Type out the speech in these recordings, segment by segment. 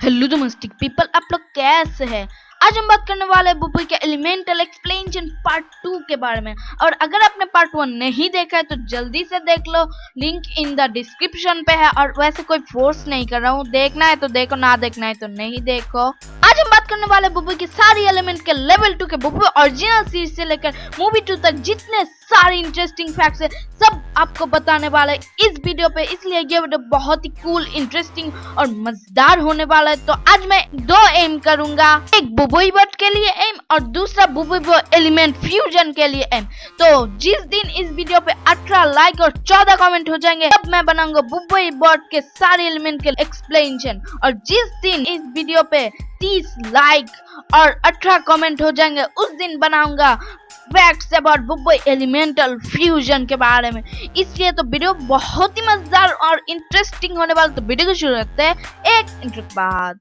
Hello domestic people, आप लोग कैसे हैं। आज हम बात करने वाले हैं बुबई के एलिमेंटल एक्सप्लेनेशन पार्ट 2 के बारे में। और अगर आपने पार्ट 1 नहीं देखा है तो जल्दी से देख लो, लिंक इन द डिस्क्रिप्शन पे है। और वैसे कोई फोर्स नहीं कर रहा हूँ, देखना है तो देखो, ना देखना है तो नहीं देखो। आज हम बात करने वाले बुबई की सारी एलिमेंट के लेवल 2 के बुबई ओरिजिनल सीरीज से लेकर मूवी 2 तक जितने सारे इंटरेस्टिंग फैक्ट्स है सब आपको बताने वाले इस वीडियो पे। इसलिए ये वीडियो बहुत ही कूल, इंटरेस्टिंग और मजेदार होने वाला है। तो आज मैं दो एम करूंगा, एक बुबई बॉट के लिए एम और दूसरा बुबई बॉट एलिमेंट फ्यूजन के लिए एम। तो जिस दिन इस वीडियो पे 18 लाइक और 14 कमेंट हो जाएंगे तब मैं बनाऊंगा बुबई बॉट के सारे एलिमेंट के एक्सप्लेनेशन। और जिस दिन इस वीडियो पे 30 लाइक और 18 कमेंट हो जाएंगे उस दिन बनाऊंगा फैक्ट्स अबाउट बुबई एलिमेंटल फ्यूजन के बारे में। इसलिए तो वीडियो बहुत ही मजेदार और इंटरेस्टिंग होने वाला। तो वीडियो को शुरू करते हैं एक इंट्रो के बाद।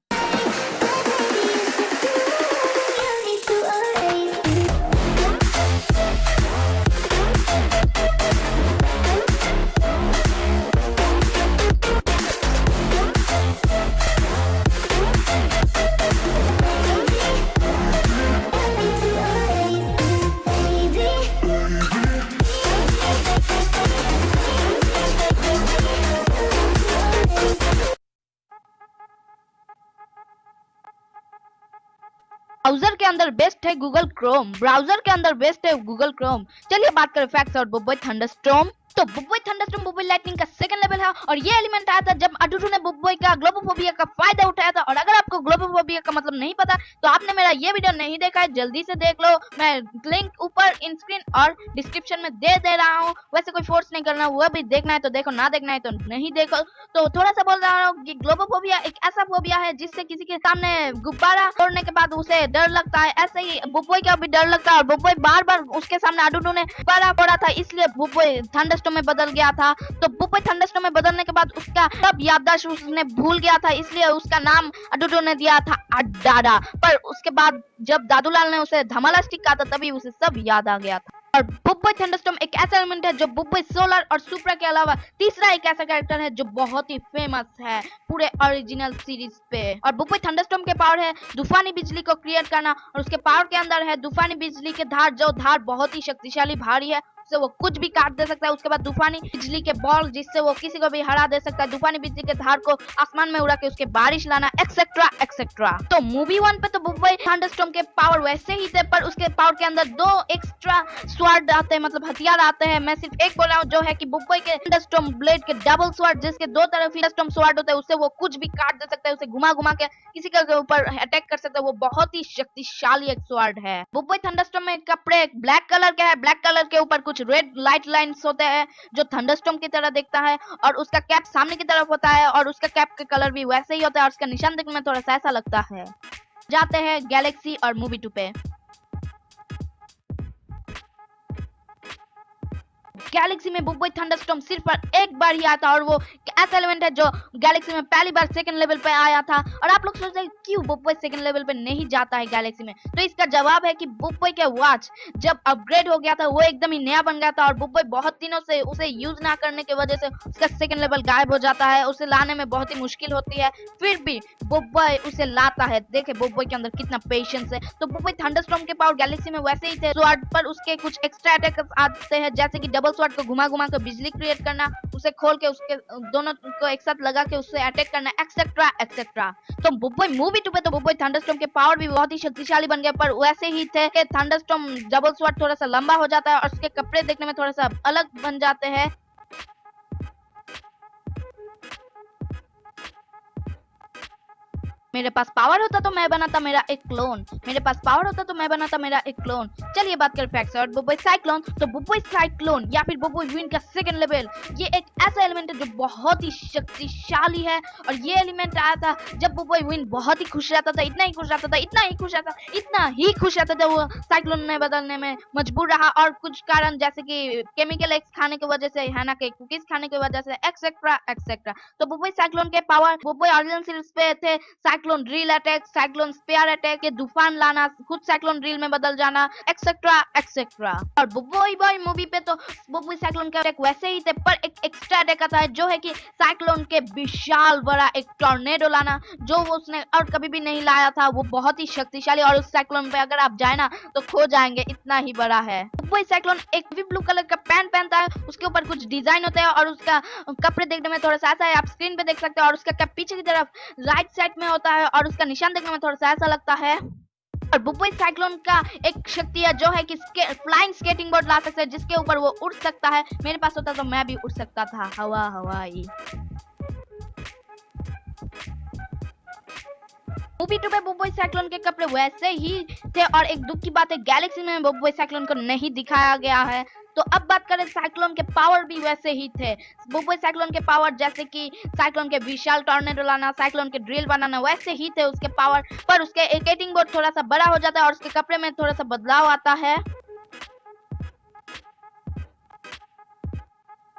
ब्राउजर के अंदर बेस्ट है गूगल क्रोम। ब्राउजर के अंदर बेस्ट है गूगल क्रोम। चलिए बात करें फैक्ट्स और बुबई थंडरस्टॉर्म। तो बुबई थंडरस्टॉर्म बुबई लाइटनिंग का सेकंड लेवल है और ये एलिमेंट आया था जब अडुडू ने बुबई का ग्लोबोफोबिया का फायदा उठाया था। और अगर आपको ग्लोबोफोबिया का मतलब नहीं पता तो आपने मेरा ये वीडियो नहीं देखा है, जल्दी से देख लो। मैं लिंक ऊपर इन स्क्रीन और डिस्क्रिप्शन में दे रहा हूँ। वैसे कोई फोर्स नहीं करना, वो भी देखना है तो देखो, ना देखना है तो नहीं देखो। तो थोड़ा सा बोल रहा हूँ कि ग्लोबोफोबिया एक ऐसा फोबिया है जिससे किसी के सामने गुब्बारा तोड़ने के बाद उसे डर लगता है। ऐसे ही बुबई का भी डर लगता है और बुबई बार बार उसके सामने अडुडू ने गुब्बारा फोड़ा था, इसलिए बुबई थंडरस्टॉर्म में बदल गया था। तो बुबई थंडरस्टॉर्म में बदलने के बाद उसका सब याददाश्त उसने भूल गया था, इसलिए उसका नाम अडुडू ने दिया था अड्डाडा। पर उसके बाद जब दादूलाल ने उसे धमाला स्टिक कहा था तभी उसे सब याद आ गया था। और बुबई थंडरस्टॉर्म एक ऐसा एलिमेंट है जो बुबई सोलर और सुपरा के अलावा तीसरा एक ऐसा कैरेक्टर है जो बहुत ही फेमस है पूरे ओरिजिनल सीरीज पे। और बुबई थंडरस्टॉर्म के पावर है तूफानी बिजली को क्रिएट करना और उसके पावर के अंदर है तूफानी बिजली के धार, जो धार बहुत ही शक्तिशाली भारी है, उससे वो कुछ भी काट दे सकता है। उसके बाद तूफानी बिजली के बॉल जिससे वो किसी को भी हरा दे सकता है। तूफानी बिजली के धार को आसमान में उड़ा के उसके बारिश लाना, एक्सेट्रा एक्सेट्रा। तो मूवी 1 पे तो बुबई थंडरस्टॉर्म के पावर वैसे ही थे, पर उसके पावर के अंदर दो एक्स्ट्रा स्वार्ड आते हैं, मतलब हथियार आते हैं। मैं सिर्फ एक बोल रहा हूँ, जो है कि बुबई के थंडरस्टॉर्म ब्लेड के डबल स्वार्ड, जिसके दो तरफ थंडरस्टॉर्म स्वार्ड होता है, उससे वो कुछ भी काट दे सकता है, उसे घुमा घुमा के किसी के ऊपर अटैक कर सकता है। वो बहुत ही शक्तिशाली एक स्वार्ड है। बुबई थंडरस्टॉर्म में कपड़े ब्लैक कलर के है, ब्लैक कलर के ऊपर कुछ रेड लाइट लाइंस होते हैं जो थंडरस्टॉर्म की तरह दिखता है। और उसका कैप सामने की तरफ होता है और उसका कैप का कलर भी वैसे ही होता है और उसका निशान देखने में थोड़ा सा ऐसा लगता है। जाते हैं गैलेक्सी और मूवी 2 पे। गैलेक्सी में बुबई थंडरस्टॉर्म सिर्फ पर एक बार ही आता और वो ऐसा एलिमेंट है जो गैलेक्सी में पहली बार सेकंड लेवल पे आया था। और आप लोग सोच रहे हैं क्यों बुबई सेकंड लेवल पे नहीं जाता है गैलेक्सी में, तो इसका जवाब है कि बुबई के वॉच जब अपग्रेड हो गया था वो एकदम ही नया बन गया था और बुबई बहुत दिनों से उसे यूज ना करने की वजह से उसका सेकंड लेवल गायब हो जाता है। उसे लाने में बहुत ही मुश्किल होती है, फिर भी बुबई उसे लाता है। देखे बुबई के अंदर कितना पेशेंस है। तो बुबई थंडरस्टॉर्म के पावर गैलेक्सी में वैसे ही थे, स्वॉर्ड पर उसके कुछ एक्स्ट्रा अटैक आते हैं, जैसे कि डबल स्वॉर्ड को घुमा घुमा कर बिजली क्रिएट करना, उसे खोल के उसके दोनों को एक साथ लगा के उससे अटैक करना, एक्सेट्रा एक्सेट्रा। तो बुबई मूवी 2 पे तो बुबई थंडरस्टॉर्म के पावर भी बहुत ही शक्तिशाली बन गए, पर वैसे ही थे कि थंडरस्टॉर्म डबल स्वॉर्ड थोड़ा सा लंबा हो जाता है और उसके कपड़े देखने में थोड़ा सा अलग बन जाते हैं। मेरे पास पावर होता तो मैं बनाता मेरा एक क्लोन। मेरे पास पावर होता तो मैं बनाता मेरा एक क्लोन। चलिए बात करें फैक्ट्स और बुबई साइक्लोन। तो बुबई साइक्लोन या फिर बुबई विंड का सेकंड लेवल, ये एक ऐसा एलिमेंट है जो बहुत ही शक्तिशाली है। और ये एलिमेंट आया था जब बुबई विंड बहुत ही खुश रहता था, इतना ही खुश रहता था, इतना ही खुश रहता, इतना ही खुश रहता था, वो साइक्लोन में बदलने में मजबूर रहा। और कुछ कारण जैसे कि केमिकल एक्स खाने की वजह से, हैना के कुकीज खाने की वजह से, एक्सेट्रा एक्सेट्रा। तो बुबई साइक्लोन के पावर बुबई ओरिजिनल सीरीज पे थे। Cyclone drill attack, cyclone spare attack, ये तूफान लाना, खुद साइक्लोन ड्रिल में बदल जाना, एक्सेट्रा एक्सेट्रा। और बुबोई बॉय मूवी पे तो बुबोई साइक्लोन के अटैक वैसे ही थे, पर एक एक्स्ट्रा अटैक आता है जो है कि साइक्लोन के विशाल बड़ा एक टॉर्नेडो लाना, जो वो उसने और कभी भी नहीं लाया था। वो बहुत ही शक्तिशाली, और उस साइक्लोन पे अगर आप जाए ना तो खो जाएंगे, इतना ही बड़ा है। बुबोई साइक्लोन एक भी ब्लू कलर का पैंट पहनता है, उसके ऊपर कुछ डिजाइन होता है और उसका कपड़े देखने में थोड़ा सा ऐसा है, आप स्क्रीन पे देख सकते हैं। और उसका कैप पीछे की तरफ राइट साइड में होता है और उसका निशान देखने में थोड़ा सा ऐसा लगता है। और बुबोई साइक्लोन का एक शक्ति है जो है कि फ्लाइंग स्केटिंग बोर्ड ला सकते हैं, जिसके ऊपर वो उड़ सकता है। मेरे पास होता तो मैं भी उड़ सकता था, हवा हवाई। मूवी 2 में बुबोई साइक्लोन के कपड़े वैसे ही थे, और एक दुख की बात है गैलेक्सी में बुबोई साइक्लोन को नहीं दिखाया गया है। तो अब बात करें साइक्लोन के पावर भी वैसे ही थे। बुबोई साइक्लोन के पावर जैसे कि साइक्लोन के विशाल टॉर्नेडो लाना, साइक्लोन के ड्रिल बनाना, वैसे ही थे उसके पावर। पर उसके स्केटिंग बोर्ड थोड़ा सा बड़ा हो जाता है और उसके कपड़े में थोड़ा सा बदलाव आता है।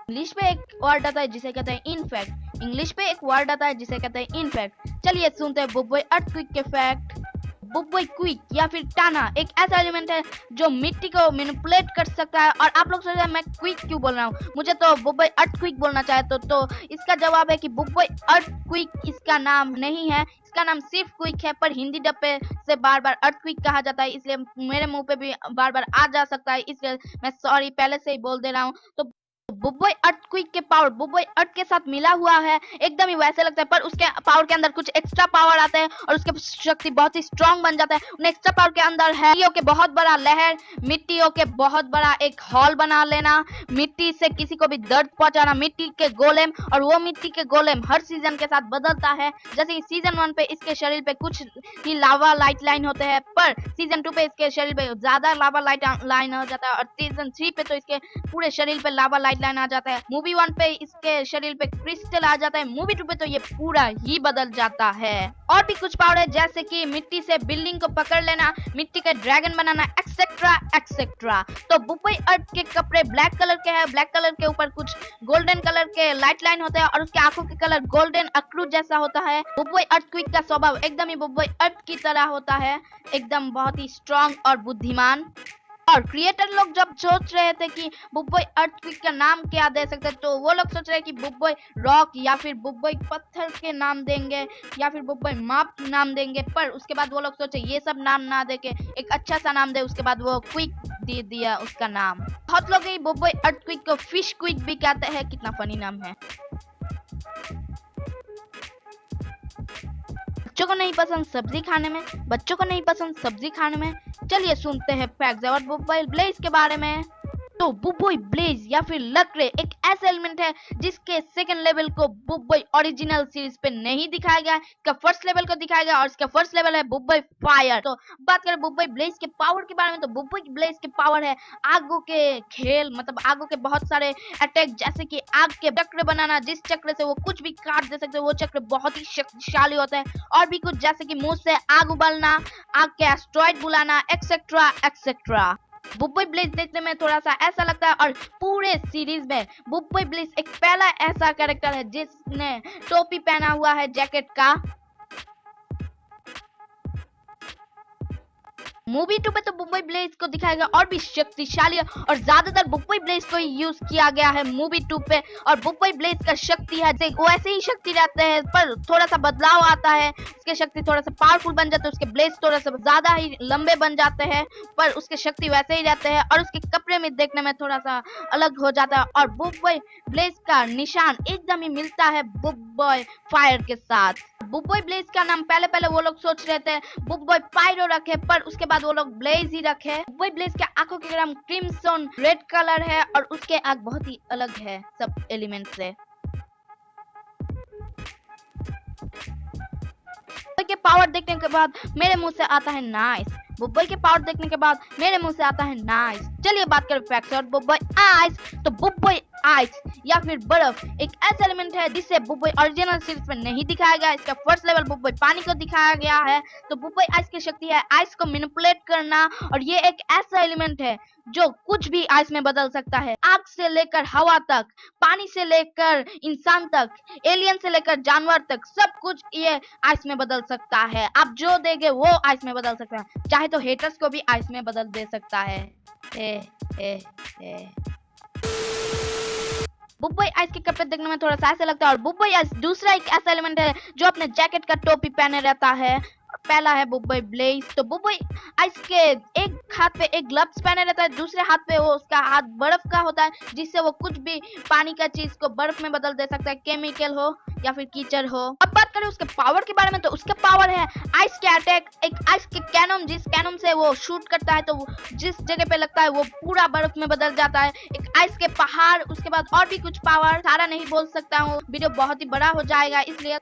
इंग्लिश पे एक वर्ड आता है जिसे कहते हैं इनफैक्ट। इंग्लिश पे एक वर्ड आता है जिसे कहते हैं इनफैक्ट। चलिए सुनते हैं बुबोई अर्थक्वेक के फैक्ट। बुबोई क्विक या फिर टाना एक ऐसा एलिमेंट है जो मिट्टी को मैनिपुलेट कर सकता है। और आप लोग सोच रहे हैं मैं क्विक क्यों बोल रहा हूँ, मुझे तो बुबोई अर्थक्वेक बोलना चाहे तो इसका जवाब है कि बुबोई अर्थक्वेक इसका नाम नहीं है, इसका नाम सिर्फ क्विक है। पर हिंदी डब्बे से बार बार अर्थक्वेक कहा जाता है, इसलिए मेरे मुंह पे भी बार बार आ जा सकता है, इसलिए मैं सॉरी पहले से ही बोल दे रहा हूँ। तो बुबोई अर्थक्वेक के पावर बुबोई अर्थ के साथ मिला हुआ है, एकदम ही वैसे लगता है, पर उसके पावर के अंदर कुछ एक्स्ट्रा पावर आता है और उसके शक्ति बहुत ही स्ट्रांग बन जाता है। उन एक्स्ट्रा पावर के अंदर है मिट्टियों के बहुत बड़ा लहर, मिट्टियों के बहुत बड़ा एक हॉल बना लेना, मिट्टी से किसी को भी दर्द पहुंचाना, मिट्टी के गोलेम। और वो मिट्टी के गोलेम हर सीजन के साथ बदलता है। जैसे कि सीजन 1 पे इसके शरीर पे कुछ ही लावा लाइट लाइन होते हैं, पर सीजन 2 पे इसके शरीर पे ज्यादा लावा लाइट लाइन हो जाता है, और सीजन 3 पे तो इसके पूरे शरीर पे लावा लाइट लाइन आ जाता है। मूवी 1 पे इसके शरीर पे क्रिस्टल आ जाता है, मूवी 2 पे तो ये पूरा ही बदल जाता है। और भी कुछ पावर है जैसे कि मिट्टी से बिल्डिंग को पकड़ लेना, मिट्टी के ड्रैगन बनाना, एक्सेट्रा एक्सेट्रा। तो बुबोई अर्थ के कपड़े ब्लैक कलर के हैं, ब्लैक कलर के ऊपर कुछ गोल्डन कलर के लाइट लाइन होते हैं और उसके आंखों के कलर गोल्डन अक्रू जैसा होता है। बुबोई अर्थक्वेक का स्वभाव एकदम ही बुबोई अर्थ की तरह होता है, एकदम बहुत ही स्ट्रांग और बुद्धिमान। और क्रिएटर लोग जब सोच रहे थे कि बुबोई अर्थक्वेक का नाम क्या दे सकते हैं, तो वो लोग सोच रहे हैं कि बुबोई रॉक या फिर बुबोई पत्थर के नाम देंगे या फिर बुबोई माप नाम देंगे। पर उसके बाद वो लोग सोचे ये सब नाम ना दे के एक अच्छा सा नाम दे, उसके बाद वो क्विक दे दिया उसका नाम। बहुत लोग बुबोई अर्थक्वेक को फिश क्विक भी कहते हैं, कितना फनी नाम है। बच्चों को नहीं पसंद सब्जी खाने में, बच्चों को नहीं पसंद सब्जी खाने में। चलिए सुनते हैं फैक्ट्स और बुबोई ब्लेज के बारे में। तो बुबोई ब्लेज या फिर लकड़े एक ऐसा एलिमेंट है जिसके सेकंड लेवल को बुबोई ओरिजिनल सीरीज पे नहीं दिखाया गया है, इसका फर्स्ट लेवल को दिखाया गया और इसका फर्स्ट लेवल है बुबोई फायर। तो बात करें बुबोई ब्लेज के पावर के बारे में, तो बुबोई ब्लेज के पावर है आगों के खेल, मतलब आगों के बहुत सारे अटैक, जैसे कि आग के चक्र बनाना, जिस चक्र से वो कुछ भी काट दे सकते हैं, वो चक्र बहुत ही शक्तिशाली होता है। और भी कुछ जैसे कि मुंह से आग उबालना, आग के एस्ट्रॉइड बुलाना, एक्सेट्रा एक्सेट्रा। बुबोई ब्लेज देखने में थोड़ा सा ऐसा लगता है, और पूरे सीरीज में बुबोई ब्लेज एक पहला ऐसा कैरेक्टर है जिसने टोपी पहना हुआ है जैकेट का। मूवी 2 पे तो बुबोई ब्लेज को दिखाया गया और भी शक्तिशाली है, और ज्यादातर बुबोई ब्लेज को ही यूज किया गया है मूवी 2 पे। और बुबोई ब्लेज का शक्ति है वैसे ही शक्ति रहते हैं, पर थोड़ा सा बदलाव आता है, उसके शक्ति थोड़ा सा पावरफुल बन जाते हैं, उसके ब्लेज थोड़ा सा ज्यादा ही लंबे बन जाते हैं, पर उसके शक्ति वैसे ही रहते हैं, और उसके कपड़े में देखने में थोड़ा सा अलग हो जाता है। और बुबोई ब्लेज का निशान एकदम ही मिलता है बुबोई फायर के साथ। बुबोई ब्लेज का नाम पहले वो लोग सोच रहे थे बुबोई पायरो रखे, पर उसके बाद वो लोग ब्लेज ही रखे। बुबोई ब्लेज के आंखों के रंग क्रिम्सन रेड कलर है, और उसके आंख बहुत ही अलग है सब एलिमेंट से। के पावर देखने के बाद मेरे मुंह से आता है नाइस। बुब्बई के पावर देखने के बाद मेरे मुंह से आता है नाइस। चलिए बात करें फैक्ट्स और बुब्बई आइस। तो बुब्बई आइस या फिर बर्फ एक ऐसा एलिमेंट है जिसे बुब्बई ओरिजिनल सीरीज में नहीं दिखाया गया। इसका फर्स्ट लेवल बुब्बई पानी को दिखाया गया है। तो बुब्बई आइस की शक्ति है आइस को मैनिपुलेट करना, और ये एक ऐसा एलिमेंट है जो कुछ भी आइस में बदल सकता है। आग से लेकर हवा तक, पानी से लेकर इंसान तक, एलियन से लेकर जानवर तक, सब कुछ ये आइस में बदल सकता है। आप जो देंगे वो आइस में बदल सकता है। चाहे तो हेटर्स को भी आइस में बदल दे सकता है। बुब्बई आइस के कपड़े देखने में थोड़ा सा ऐसा लगता है, और बुब्बई आइस दूसरा एक ऐसा एलिमेंट है जो अपने जैकेट का टोपी पहने रहता है। पहला है बुब्बई ब्लेज। तो बुब्बई आइस के एक हाथ पे एक ग्लव्स पहने रहता है, दूसरे हाथ पे वो उसका हाथ बर्फ का होता है, जिससे वो कुछ भी पानी का चीज को बर्फ में बदल दे सकता है, केमिकल हो या फिर कीचड़ हो। अब बात करें उसके पावर के बारे में, तो उसका पावर है आइस के अटैक। एक आइस के कैनन, जिस कैनन से वो शूट करता है तो जिस जगह पे लगता है वो पूरा बर्फ में बदल जाता है। एक आइस के पहाड़, उसके बाद और भी कुछ पावर, सारा नहीं बोल सकता हूँ, वीडियो बहुत ही बड़ा हो जाएगा, इसलिए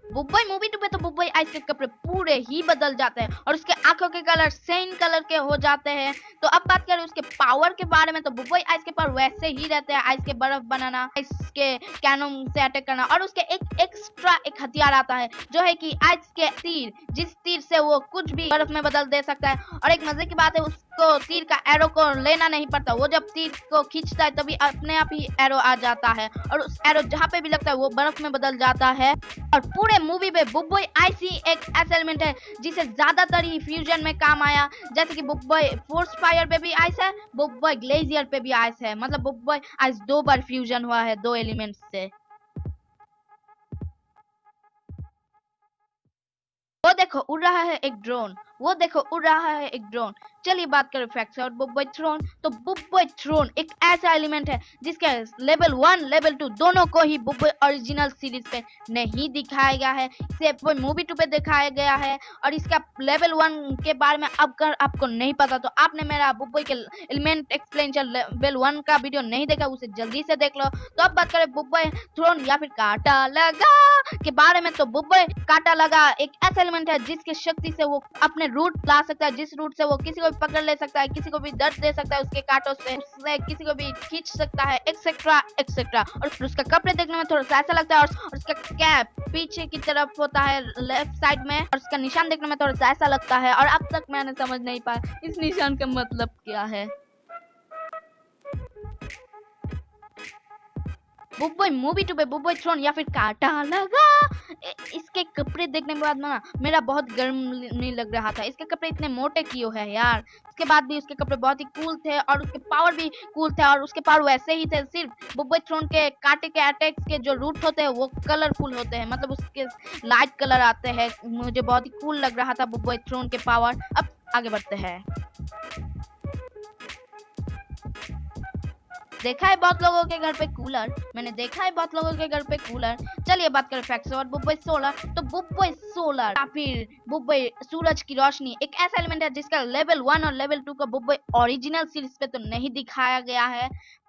बुब्बई मूवी 2 पे तो बुब्बई आइस के कपड़े पूरे ही बदल जाते हैं और उसके आंखों के कलर सेम कलर के हो जाते हैं। तो अब बात करें उसके पावर के बारे में, तो बुब्बई आइस के पावर वैसे ही रहते हैं, आइस के बर्फ बनाना, आइस के कैनन से अटैक करना, और उसके एक एक्स्ट्रा एक हथियार आता है जो है कि आइस के तीर, जिस तीर से वो कुछ भी बर्फ में बदल दे सकता है। और एक मजे की बात है, उसको तीर का एरो को लेना नहीं पड़ता, वो जब तीर को खींचता है तभी अपने आप ही एरो आ जाता है, और उस एरो जहाँ पे भी लगता है वो बर्फ में बदल जाता है। और पूरे मूवी में बुब्बई आइस ही एक ऐसा एलिमेंट है जिसे ज्यादातर ही फ्यूजन में काम आया, जैसे कि बुब्बई फोर्स फायर पे भी आइस है, बुब्बई ग्लेशियर पे भी आइस है, मतलब बुब्बई आइस 2 बार फ्यूजन हुआ है 2 एलिमेंट्स से। वो देखो उड़ रहा है एक ड्रोन, वो देखो उड़ रहा है एक ड्रोन। चलिए बात करें फैक्ट्स और बुब्बई थ्रोन। तो बुब्बई थ्रोन एक ऐसा एलिमेंट है जिसके लेवल 1 लेवल 2 दोनों को ही बुब्बई ओरिजिनल सीरीज पे नहीं दिखाया गया है, इसे मूवी 2 पे दिखाया गया है। और इसका लेवल 1 के बारे में अगर आपको नहीं पता तो आपने मेरा बुब्बई के एलिमेंट एक्सप्लेनेशन लेवल 1 का वीडियो नहीं देखा, उसे जल्दी से देख लो। तो अब बात करें बुब्बई थ्रोन या फिर काटा लगा के बारे में, तो बुब्बई काटा लगा एक ऐसा एलिमेंट है जिसकी शक्ति से वो अपने रूट ला सकता है, जिस रूट से वो किसी को भी पकड़ ले सकता है, किसी को भी दर्द दे सकता है उसके कांटों से, उससे किसी को भी खींच सकता है, एक्सेट्रा एक्सेट्रा। और उसका कपड़े देखने में थोड़ा सा ऐसा लगता है, और उसका कैप पीछे की तरफ होता है लेफ्ट साइड में, और उसका निशान देखने में थोड़ा सा ऐसा लगता है। और अब तक मैंने समझ नहीं पाया इस निशान का मतलब क्या है। बुब्बई मूवी 2 पे बुब्बई थ्रोन या फिर काटा लगा, इसके कपड़े देखने के बाद ना मेरा बहुत गर्म नहीं लग रहा था। इसके कपड़े इतने मोटे क्यों है यार। उसके बाद भी उसके कपड़े बहुत ही कूल थे और उसके पावर भी कूल थे, और उसके पावर वैसे ही थे, सिर्फ बुब्बई थ्रोन के कांटे के अटैक्स के जो रूट होते हैं वो कलरफुल होते हैं, मतलब उसके लाइट कलर आते हैं। मुझे बहुत ही कूल लग रहा था बुब्बई थ्रोन के पावर। अब आगे बढ़ते हैं। देखा है बहुत लोगों के घर पे कूलर, मैंने देखा है बहुत लोगों के घर पे कूलर। चलिए बात करें फैक्ट्स और बुब्बई सोलर। तो बुब्बई सोलर या फिर बुब्बई सूरज की रोशनी एक ऐसा एलिमेंट है जिसका लेवल 1 और लेवल 2 का बुब्बई ओरिजिनल सीरीज पे तो नहीं दिखाया गया है,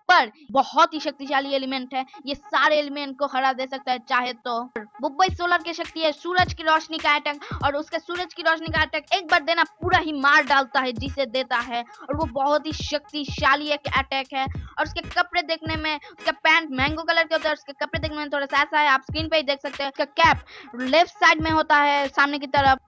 पर बहुत ही शक्तिशाली एलिमेंट है, ये सारे एलिमेंट को हरा दे सकता है चाहे तो। बुब्बई सोलर की शक्ति है सूरज की रोशनी का अटैक, और उसके सूरज की रोशनी का अटैक एक बार देना पूरा ही मार डालता है जिसे देता है, और वो बहुत ही शक्तिशाली एक अटैक है। और उसके कपड़े देखने में, उसका पैंट मैंगो कलर के होता है, उसके कपड़े देखने में थोड़ा सा ऐसा है, आप स्क्रीन पे ही देख सकते हैं। उसका कैप लेफ्ट साइड में होता है सामने की तरफ।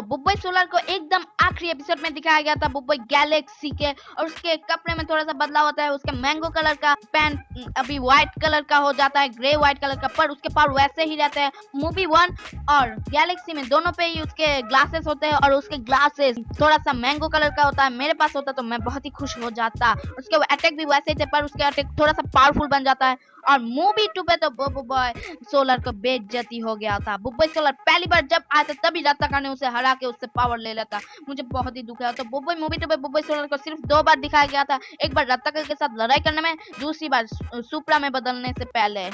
बुब्बई सोलर को एकदम आखिरी एपिसोड में दिखाया गया था बुब्बई गैलेक्सी के, और उसके कपड़े में थोड़ा सा बदलाव होता है। उसके मैंगो कलर का पैंट अभी व्हाइट कलर का हो जाता है, ग्रे व्हाइट कलर का, पर उसके पावर वैसे ही रहते हैं। मूवी 1 और गैलेक्सी में दोनों पे ही उसके ग्लासेस होते हैं, और उसके ग्लासेस थोड़ा सा मैंगो कलर का होता है। मेरे पास होता तो मैं बहुत ही खुश हो जाता। उसके अटैक भी वैसे ही थे, पर उसके अटैक थोड़ा सा पावरफुल बन जाता है। और मूवी 2 पे तो बुब्बई सोलर को बेइज्जती हो गया था। बुब्बई सोलर पहली बार जब आया था तभी रत्ताका ने उसे हरा के उससे पावर ले लेता, मुझे बहुत ही दुख है। तो बुब्बई मूवी 2 पे बुब्बई सोलर को सिर्फ 2 बार दिखाया गया था, एक बार रत्ताका के साथ लड़ाई करने में, दूसरी बार सुप्रा में बदलने से पहले।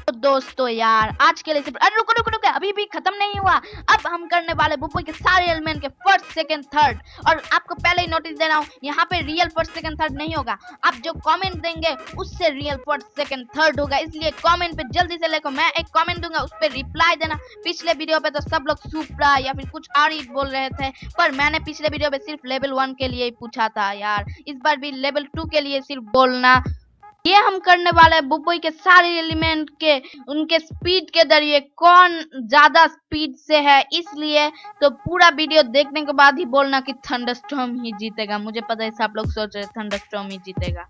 तो दोस्तों यार आज के लिए सिर्फ अरे रुको रुको रुको अभी भी खत्म नहीं हुआ। अब हम करने वाले बुब्बोई के सारे एलिमेंट के फर्स्ट सेकंड थर्ड। और आपको पहले ही नोटिस दे रहा हूँ यहाँ पे रियल फर्स्ट सेकंड थर्ड नहीं होगा। आप जो कमेंट देंगे उससे रियल फर्स्ट सेकंड थर्ड होगा, इसलिए कमेंट पे जल्दी से लेकर मैं एक कमेंट दूंगा उस पर रिप्लाई देना। पिछले वीडियो पे तो सब लोग सुप्रा या फिर कुछ और ही बोल रहे थे, पर मैंने पिछले वीडियो पे सिर्फ लेवल 1 के लिए ही पूछा था यार। इस बार भी लेवल 2 के लिए सिर्फ बोलना। ये हम करने वाले हैं बुब्बोई के सारे एलिमेंट के उनके स्पीड के जरिए कौन ज्यादा स्पीड से है, इसलिए तो पूरा वीडियो देखने के बाद ही बोलना कि थंडरस्टॉर्म ही जीतेगा। मुझे पता है सब लोग सोच रहे थंडरस्टॉर्म ही जीतेगा।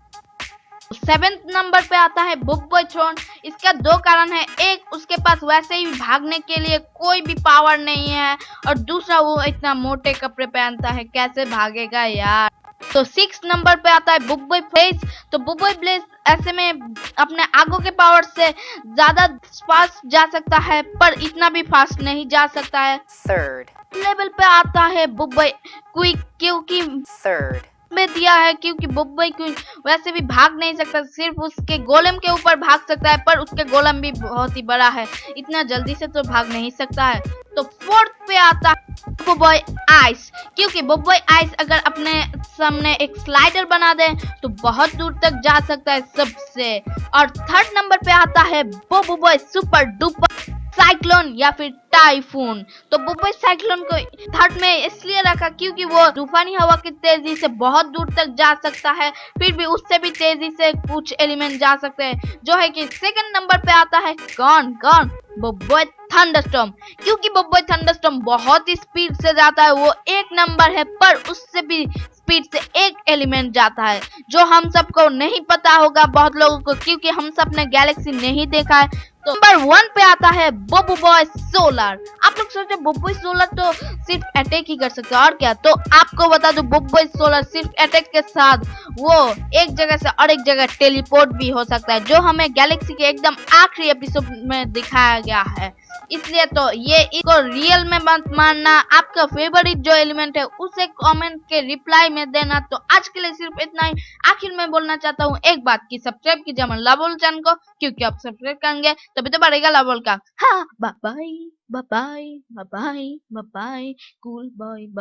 7th नंबर पे आता है बुब्बोई थ्रोन। इसका दो कारण है, एक उसके पास वैसे ही भागने के लिए कोई भी पावर नहीं है, और दूसरा वो इतना मोटे कपड़े पहनता है, कैसे भागेगा यार। तो 6 नंबर पे आता है बुब्बोई ब्लेज। तो बुब्बोई ब्लेज ऐसे में अपने आगों के पावर से ज्यादा फास्ट जा सकता है, पर इतना भी फास्ट नहीं जा सकता है। 3rd, लेवल पे आता है बुब्बोई क्विक, क्योंकि 3rd, में दिया है क्योंकि बुब्बोई क्विक वैसे भी भाग नहीं सकता, सिर्फ उसके गोलम के ऊपर भाग सकता है, पर उसके गोलम भी बहुत ही बड़ा है, इतना जल्दी से तो भाग नहीं सकता है। तो 4th पे आता है बुब्बोई आइस, क्योंकि बुब्बोई आइस अगर अपने सामने एक स्लाइडर बना दे तो बहुत दूर तक जा सकता है सबसे। और 3rd नंबर पे आता है बुब्बोई सुपर डुपर साइक्लोन या फिर टाइफून। तो बुब्बोई साइक्लोन को 3rd में इसलिए रखा क्योंकि वो तूफानी हवा की तेजी से बहुत दूर तक जा सकता है, फिर भी उससे भी तेजी से कुछ एलिमेंट जा सकते हैं, जो है कि 2nd नंबर पे आता है कौन कौन बुब्बोई थंडरस्टॉर्म, क्योंकि बुब्बोई थंडरस्टॉर्म बहुत ही स्पीड से जाता है। वो 1 नंबर है, पर उससे भी स्पीड से एक एलिमेंट जाता है, जो हम सबको नहीं पता होगा बहुत लोगों को, क्योंकि हम सब ने गैलेक्सी नहीं देखा है। तो नंबर 1 पे आता है बुब्बोई सोलर। आप लोग सोचे बुब्बोई सोलर तो सिर्फ अटैक ही कर सकता है और क्या, तो आपको बता दो बुब्बोई सोलर सिर्फ अटैक के साथ वो एक जगह से और एक जगह टेलीपोर्ट भी हो सकता है, जो हमें गैलेक्सी के एकदम आखिरी एपिसोड में दिखाया गया है। इसलिए तो ये इसको रियल में मत मानना। आपका फेवरेट जो एलिमेंट है उसे कमेंट के रिप्लाई में देना। तो आज के लिए सिर्फ इतना ही। आखिर में बोलना चाहता हूँ एक बात की सब्सक्राइब कीजिए हमारे लाबोल चैनल को, क्योंकि आप सब्सक्राइब करेंगे तभी तो बढ़ेगा लाबोल का। हाँ bye bye bye bye bye bye, cool bye.